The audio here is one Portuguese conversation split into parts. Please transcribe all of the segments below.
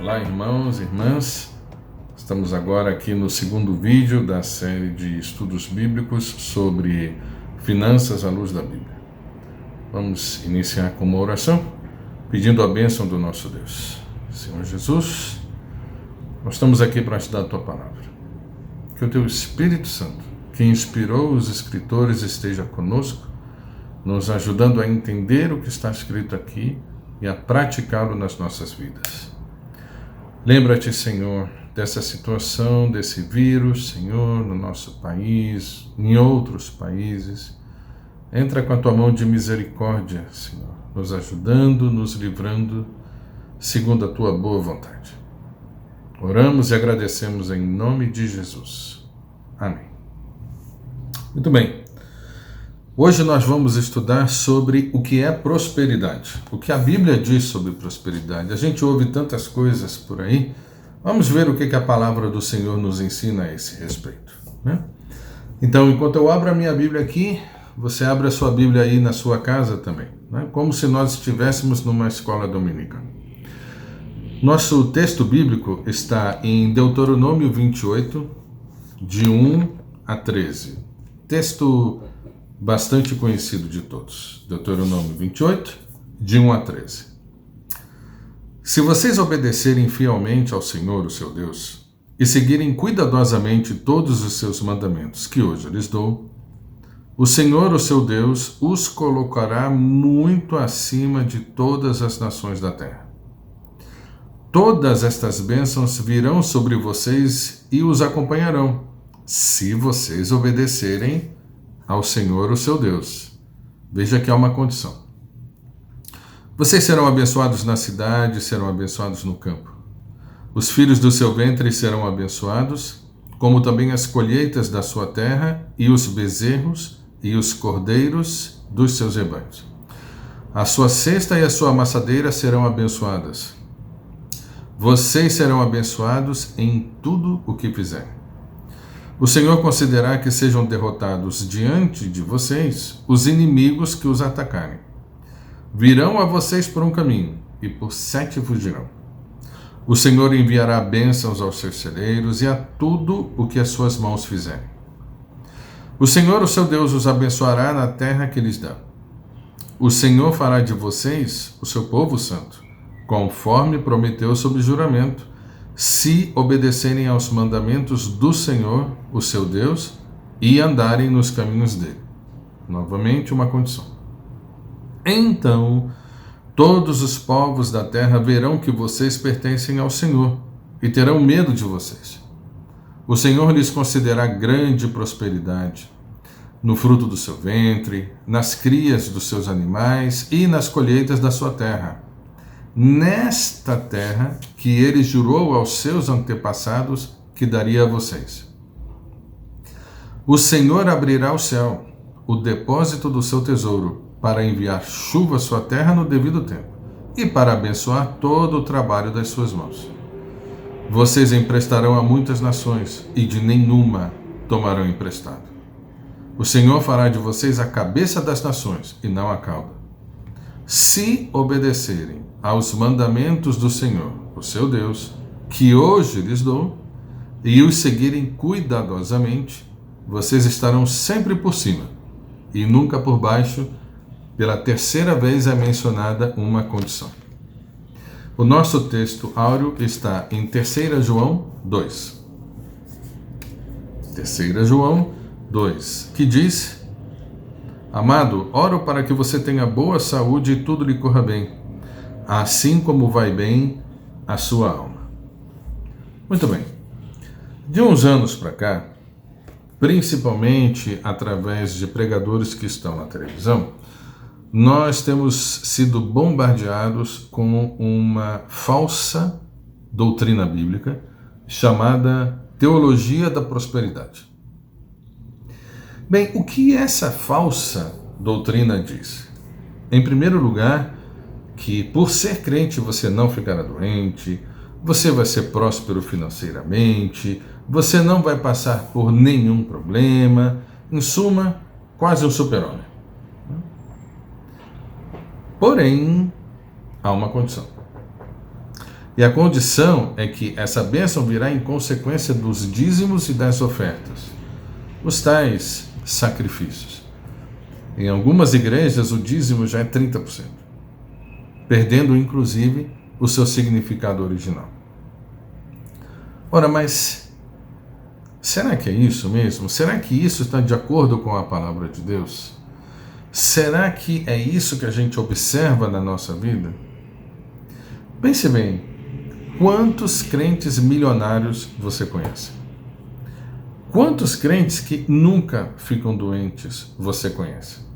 Olá, irmãos e irmãs. Estamos agora aqui no segundo vídeo da série de estudos bíblicos sobre finanças à luz da Bíblia. Vamos iniciar com uma oração, pedindo a bênção do nosso Deus. Senhor Jesus, nós estamos aqui para estudar a Tua Palavra. Que o Teu Espírito Santo, que inspirou os escritores, esteja conosco, nos ajudando a entender o que está escrito aqui e a praticá-lo nas nossas vidas. Lembra-te, Senhor, dessa situação, desse vírus, Senhor, no nosso país, em outros países. Entra com a Tua mão de misericórdia, Senhor, nos ajudando, nos livrando, segundo a Tua boa vontade. Oramos e agradecemos em nome de Jesus. Amém. Muito bem. Hoje nós vamos estudar sobre o que é prosperidade, o que a Bíblia diz sobre prosperidade. A gente ouve tantas coisas por aí, vamos ver o que a palavra do Senhor nos ensina a esse respeito, né? Então, enquanto eu abro a minha Bíblia aqui, você abre a sua Bíblia aí na sua casa também, né? Como se nós estivéssemos numa escola dominical. Nosso texto bíblico está em Deuteronômio 28, de 1 a 13. Texto bastante conhecido de todos. Deuteronômio 28, de 1 a 13. Se vocês obedecerem fielmente ao Senhor, o seu Deus, e seguirem cuidadosamente todos os seus mandamentos que hoje lhes dou, o Senhor, o seu Deus, os colocará muito acima de todas as nações da terra. Todas estas bênçãos virão sobre vocês e os acompanharão, se vocês obedecerem ao Senhor, o seu Deus. Veja que há uma condição. Vocês serão abençoados na cidade, serão abençoados no campo. Os filhos do seu ventre serão abençoados, como também as colheitas da sua terra e os bezerros e os cordeiros dos seus rebanhos. A sua cesta e a sua amassadeira serão abençoadas. Vocês serão abençoados em tudo o que fizerem. O Senhor concederá que sejam derrotados diante de vocês os inimigos que os atacarem. Virão a vocês por um caminho, e por 7 fugirão. O Senhor enviará bênçãos aos seus celeiros e a tudo o que as suas mãos fizerem. O Senhor, o seu Deus, os abençoará na terra que lhes dá. O Senhor fará de vocês o seu povo santo, conforme prometeu sob juramento, se obedecerem aos mandamentos do Senhor, o seu Deus, e andarem nos caminhos dele. Novamente, uma condição. Então, todos os povos da terra verão que vocês pertencem ao Senhor e terão medo de vocês. O Senhor lhes concederá grande prosperidade no fruto do seu ventre, nas crias dos seus animais e nas colheitas da sua terra, nesta terra que ele jurou aos seus antepassados que daria a vocês. O Senhor abrirá o céu, o depósito do seu tesouro, para enviar chuva à sua terra no devido tempo, e para abençoar todo o trabalho das suas mãos. Vocês emprestarão a muitas nações, e de nenhuma tomarão emprestado. O Senhor fará de vocês a cabeça das nações, e não a cauda. Se obedecerem aos mandamentos do Senhor, o seu Deus, que hoje lhes dou, e os seguirem cuidadosamente, vocês estarão sempre por cima, e nunca por baixo. Pela terceira vez é mencionada uma condição. O nosso texto áureo está em 3 João 2. 3 João 2, que diz: Amado, oro para que você tenha boa saúde e tudo lhe corra bem, assim como vai bem a sua alma. Muito bem. De uns anos para cá, principalmente através de pregadores que estão na televisão, nós temos sido bombardeados com uma falsa doutrina bíblica chamada teologia da prosperidade. Bem, o que essa falsa doutrina diz? Em primeiro lugar, que por ser crente você não ficará doente, você vai ser próspero financeiramente, você não vai passar por nenhum problema, em suma, quase um super-homem. Porém, há uma condição. E a condição é que essa bênção virá em consequência dos dízimos e das ofertas, os tais sacrifícios. Em algumas igrejas, o dízimo já é 30%, perdendo inclusive o seu significado original. Ora, mas será que é isso mesmo? Será que isso está de acordo com a palavra de Deus? Será que é isso que a gente observa na nossa vida? Pense bem, quantos crentes milionários você conhece? Quantos crentes que nunca ficam doentes você conhece?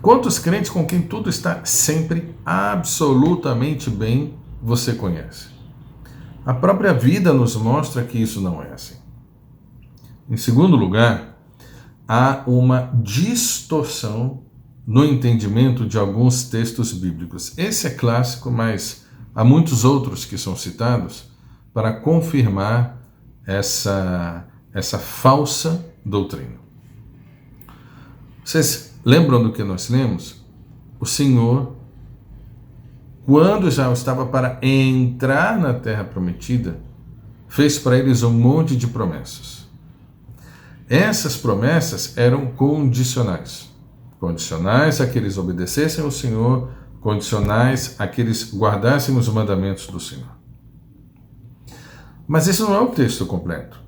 Quantos crentes com quem tudo está sempre absolutamente bem você conhece? A própria vida nos mostra que isso não é assim. Em segundo lugar, há uma distorção no entendimento de alguns textos bíblicos. Esse é clássico, mas há muitos outros que são citados para confirmar essa falsa doutrina. Vocês lembram do que nós lemos? O Senhor, quando já estava para entrar na Terra Prometida, fez para eles um monte de promessas. Essas promessas eram condicionais. Condicionais a que eles obedecessem ao Senhor, condicionais a que eles guardassem os mandamentos do Senhor. Mas esse não é o texto completo.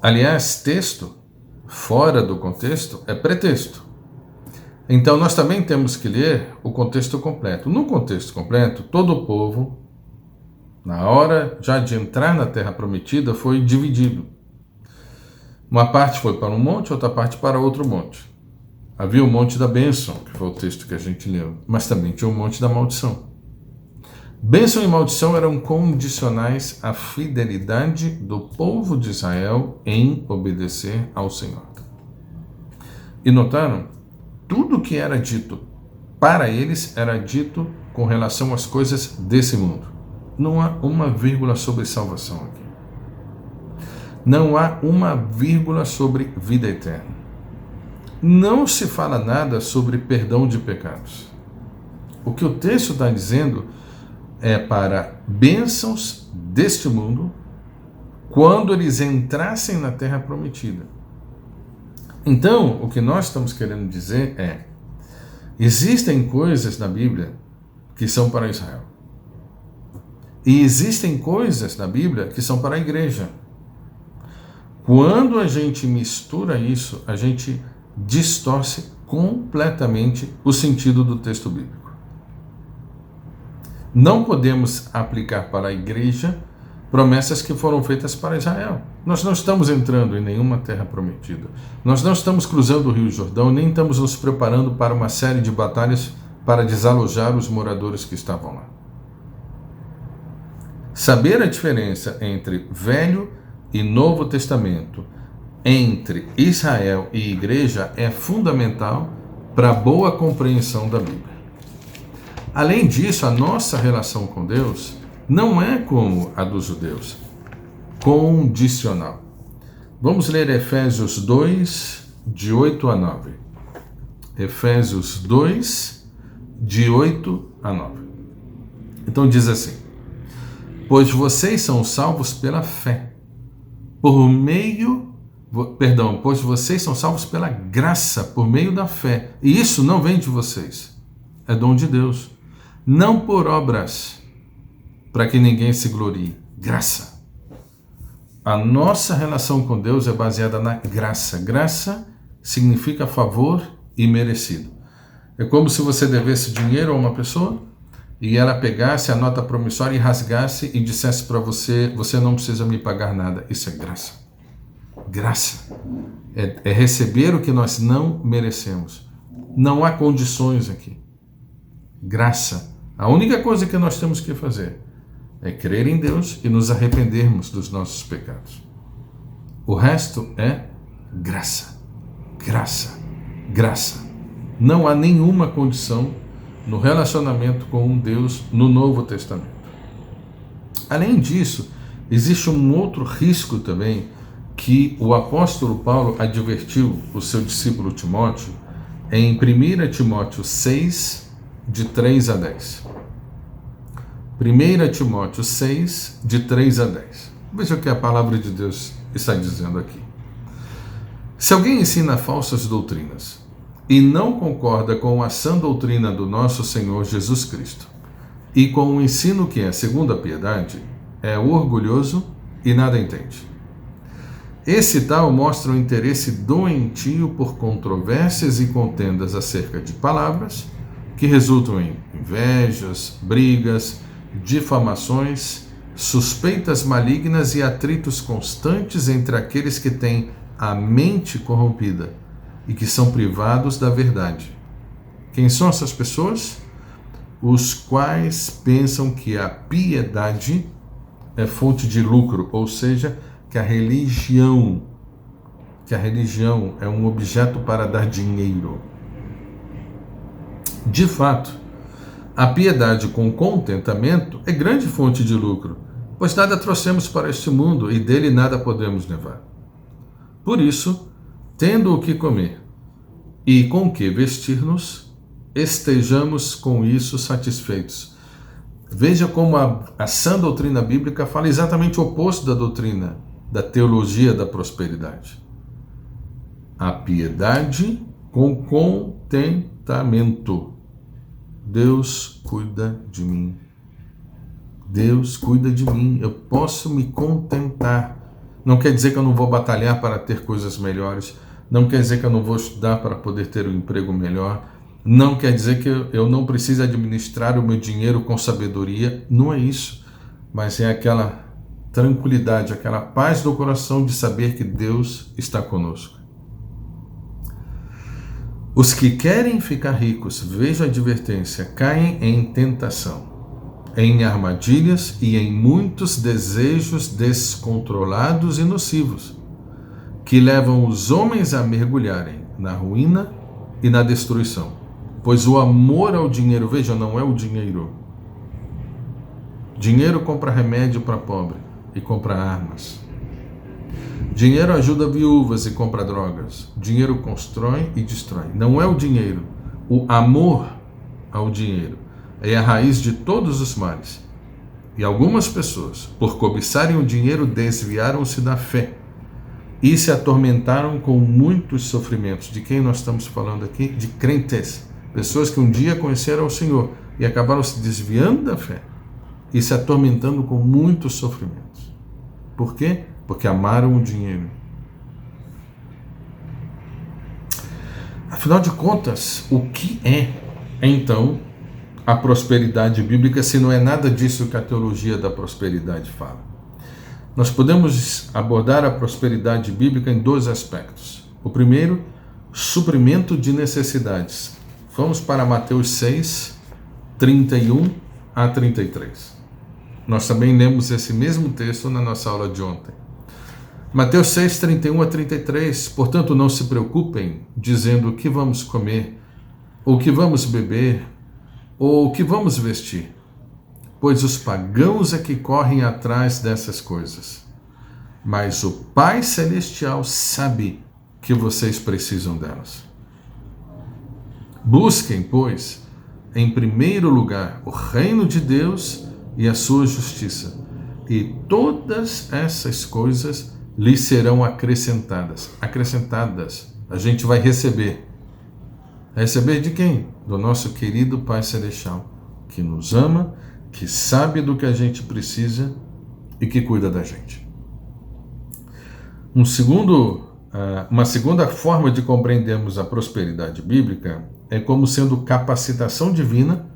Aliás, texto fora do contexto é pretexto. Então nós também temos que ler o contexto completo. No contexto completo, todo o povo, na hora já de entrar na Terra Prometida, foi dividido. Uma parte foi para um monte, outra parte para outro monte. Havia o monte da bênção, que foi o texto que a gente leu, mas também tinha o monte da maldição. Bênção e maldição eram condicionais à fidelidade do povo de Israel em obedecer ao Senhor. E notaram? Tudo que era dito para eles era dito com relação às coisas desse mundo. Não há uma vírgula sobre salvação aqui. Não há uma vírgula sobre vida eterna. Não se fala nada sobre perdão de pecados. O que o texto está dizendo é para bênçãos deste mundo quando eles entrassem na Terra Prometida. Então, o que nós estamos querendo dizer é: existem coisas na Bíblia que são para Israel. E existem coisas na Bíblia que são para a igreja. Quando a gente mistura isso, a gente distorce completamente o sentido do texto bíblico. Não podemos aplicar para a igreja promessas que foram feitas para Israel. Nós não estamos entrando em nenhuma terra prometida. Nós não estamos cruzando o Rio Jordão, nem estamos nos preparando para uma série de batalhas para desalojar os moradores que estavam lá. Saber a diferença entre Velho e Novo Testamento, entre Israel e igreja, é fundamental para a boa compreensão da Bíblia. Além disso, a nossa relação com Deus não é como a dos judeus, condicional. Vamos ler Efésios 2, de 8 a 9. Efésios 2, de 8 a 9. Então diz assim: pois vocês são salvos pela fé, pois vocês são salvos pela graça, por meio da fé. E isso não vem de vocês, é dom de Deus, não por obras, para que ninguém se glorie. Graça. A nossa relação com Deus é baseada na graça. Graça significa favor e merecido. É como se você devesse dinheiro a uma pessoa e ela pegasse a nota promissória e rasgasse e dissesse para você: você não precisa me pagar nada. Isso é graça. Graça é receber o que nós não merecemos. Não há condições aqui. Graça. A única coisa que nós temos que fazer é crer em Deus e nos arrependermos dos nossos pecados. O resto é graça. Graça. Graça. Não há nenhuma condição no relacionamento com um Deus no Novo Testamento. Além disso, existe um outro risco também que o apóstolo Paulo advertiu o seu discípulo Timóteo, em 1 Timóteo 6, de 3 a 10. 1 Timóteo 6, de 3 a 10. Veja o que a palavra de Deus está dizendo aqui. Se alguém ensina falsas doutrinas e não concorda com a sã doutrina do nosso Senhor Jesus Cristo e com o ensino que é segundo a piedade, é orgulhoso e nada entende. Esse tal mostra um interesse doentio por controvérsias e contendas acerca de palavras que resultam em invejas, brigas, difamações, suspeitas malignas e atritos constantes entre aqueles que têm a mente corrompida e que são privados da verdade. Quem são essas pessoas? Os quais pensam que a piedade é fonte de lucro, ou seja, que a religião é um objeto para dar dinheiro. De fato, a piedade com contentamento é grande fonte de lucro, pois nada trouxemos para este mundo e dele nada podemos levar. Por isso, tendo o que comer e com que vestir-nos, estejamos com isso satisfeitos. Veja como a sã doutrina bíblica fala exatamente o oposto da doutrina da teologia da prosperidade. A piedade com contentamento. Deus cuida de mim. Deus cuida de mim. Eu posso me contentar. Não quer dizer que eu não vou batalhar para ter coisas melhores. Não quer dizer que eu não vou estudar para poder ter um emprego melhor. Não quer dizer que eu não preciso administrar o meu dinheiro com sabedoria. Não é isso. Mas é aquela tranquilidade, aquela paz do coração de saber que Deus está conosco. Os que querem ficar ricos, veja a advertência, caem em tentação, em armadilhas e em muitos desejos descontrolados e nocivos, que levam os homens a mergulharem na ruína e na destruição. Pois o amor ao dinheiro, veja, não é o dinheiro. Dinheiro compra remédio para pobre e compra armas. Dinheiro ajuda viúvas e compra drogas. Dinheiro constrói e destrói. Não é o dinheiro. O amor ao dinheiro é a raiz de todos os males. E algumas pessoas, por cobiçarem o dinheiro, desviaram-se da fé e se atormentaram com muitos sofrimentos. De quem nós estamos falando aqui? De crentes. Pessoas que um dia conheceram o Senhor e acabaram se desviando da fé e se atormentando com muitos sofrimentos. Por quê? Porque amaram o dinheiro. Afinal de contas, o que é, então, a prosperidade bíblica, se não é nada disso que a teologia da prosperidade fala? Nós podemos abordar a prosperidade bíblica em dois aspectos. O primeiro, suprimento de necessidades. Vamos para Mateus 6, 31 a 33. Nós também lemos esse mesmo texto na nossa aula de ontem. Mateus 6, 31 a 33. Portanto, não se preocupem, dizendo o que vamos comer, ou o que vamos beber, ou o que vamos vestir, pois os pagãos é que correm atrás dessas coisas. Mas o Pai Celestial sabe que vocês precisam delas. Busquem, pois, em primeiro lugar o reino de Deus e a sua justiça, e todas essas coisas lhes serão acrescentadas. Acrescentadas, a gente vai receber. Receber de quem? Do nosso querido Pai Celestial, que nos ama, que sabe do que a gente precisa e que cuida da gente. Uma segunda forma de compreendermos a prosperidade bíblica é como sendo capacitação divina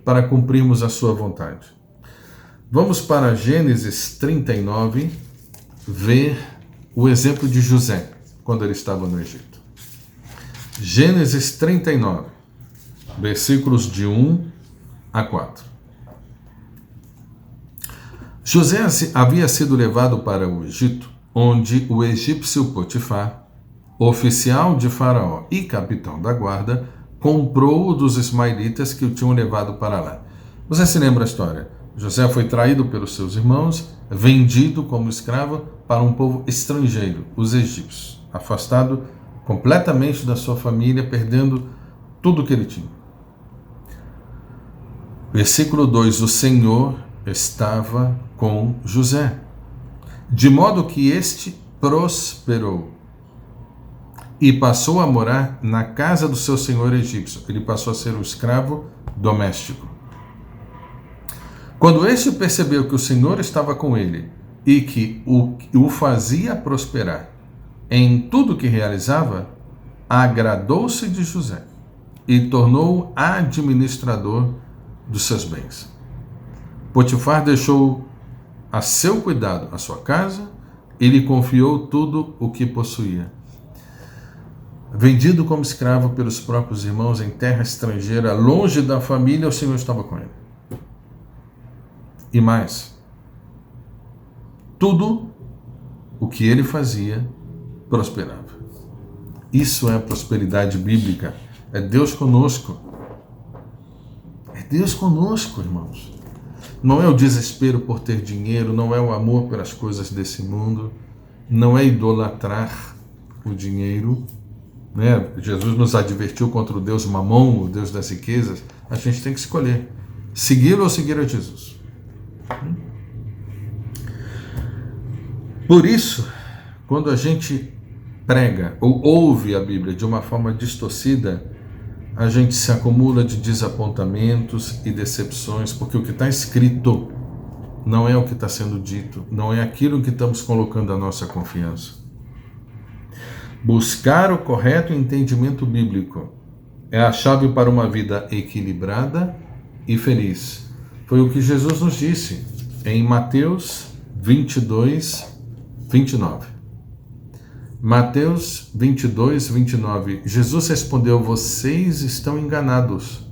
para cumprirmos a sua vontade. Vamos para Gênesis 39, ver o exemplo de José, quando ele estava no Egito. Gênesis 39, versículos de 1 a 4. José havia sido levado para o Egito, onde o egípcio Potifar, oficial de Faraó e capitão da guarda, comprou-o dos ismaelitas que o tinham levado para lá. Você se lembra a história? José foi traído pelos seus irmãos, vendido como escravo para um povo estrangeiro, os egípcios, afastado completamente da sua família, perdendo tudo que ele tinha. Versículo 2: o Senhor estava com José, de modo que este prosperou e passou a morar na casa do seu senhor egípcio. Ele passou a ser um escravo doméstico. Quando este percebeu que o Senhor estava com ele e que o fazia prosperar em tudo que realizava, agradou-se de José e tornou-o administrador dos seus bens. Potifar deixou a seu cuidado a sua casa e lhe confiou tudo o que possuía. Vendido como escravo pelos próprios irmãos em terra estrangeira, longe da família, o Senhor estava com ele. E mais, tudo o que ele fazia prosperava. Isso é a prosperidade bíblica. É Deus conosco. É Deus conosco, irmãos. Não é o desespero por ter dinheiro, não é o amor pelas coisas desse mundo, não é idolatrar o dinheiro, né? Jesus nos advertiu contra o Deus Mamon, o Deus das riquezas. A gente tem que escolher, segui-lo ou seguir a Jesus. Por isso, quando a gente prega ou ouve a Bíblia de uma forma distorcida, a gente se acumula de desapontamentos e decepções, porque o que está escrito não é o que está sendo dito, não é aquilo em que estamos colocando a nossa confiança. Buscar o correto entendimento bíblico é a chave para uma vida equilibrada e feliz. Foi o que Jesus nos disse em Mateus 22, 29. Mateus 22, 29. Jesus respondeu: vocês estão enganados,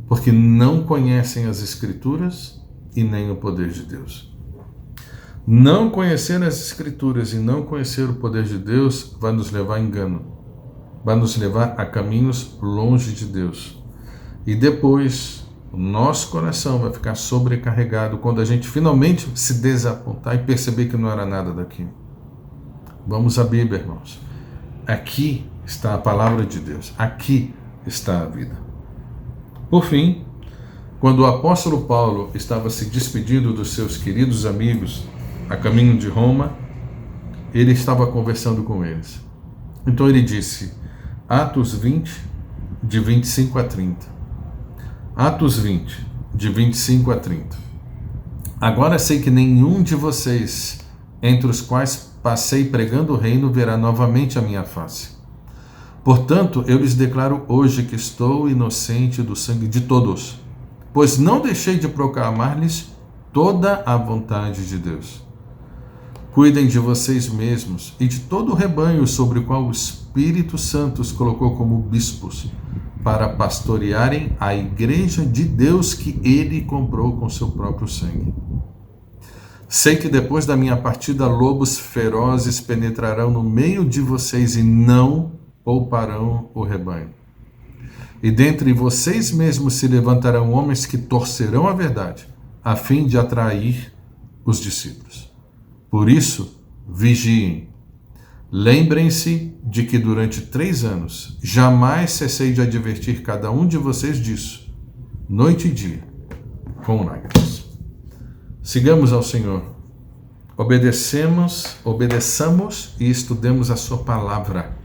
porque não conhecem as Escrituras e nem o poder de Deus. Não conhecer as Escrituras e não conhecer o poder de Deus vai nos levar a engano, vai nos levar a caminhos longe de Deus. E depois, o nosso coração vai ficar sobrecarregado quando a gente finalmente se desapontar e perceber que não era nada daquilo. Vamos à Bíblia, irmãos. Aqui está a palavra de Deus. Aqui está a vida. Por fim, quando o apóstolo Paulo estava se despedindo dos seus queridos amigos a caminho de Roma, ele estava conversando com eles. Então ele disse, Atos 20, de 25 a 30. Atos 20, de 25 a 30. Agora sei que nenhum de vocês, entre os quais passei pregando o reino, verá novamente a minha face. Portanto, eu lhes declaro hoje que estou inocente do sangue de todos, pois não deixei de proclamar-lhes toda a vontade de Deus. Cuidem de vocês mesmos e de todo o rebanho sobre o qual o Espírito Santo os colocou como bispos, para pastorearem a igreja de Deus que ele comprou com seu próprio sangue. Sei que depois da minha partida, lobos ferozes penetrarão no meio de vocês e não pouparão o rebanho. E dentre vocês mesmos se levantarão homens que torcerão a verdade, a fim de atrair os discípulos. Por isso, vigiem. Lembrem-se de que durante 3 anos jamais cessei de advertir cada um de vocês disso, noite e dia, com lágrimas. Sigamos ao Senhor. Obedeçamos e estudemos a sua palavra.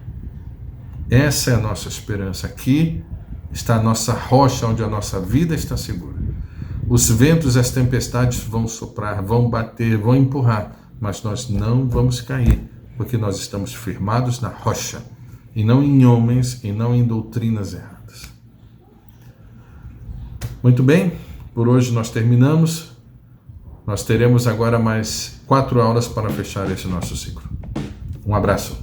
Essa é a nossa esperança. Aqui está a nossa rocha, onde a nossa vida está segura. Os ventos e as tempestades vão soprar, vão bater, vão empurrar, mas nós não vamos cair, porque nós estamos firmados na rocha, e não em homens, e não em doutrinas erradas. Muito bem, por hoje nós terminamos. Nós teremos agora mais 4 aulas para fechar esse nosso ciclo. Um abraço.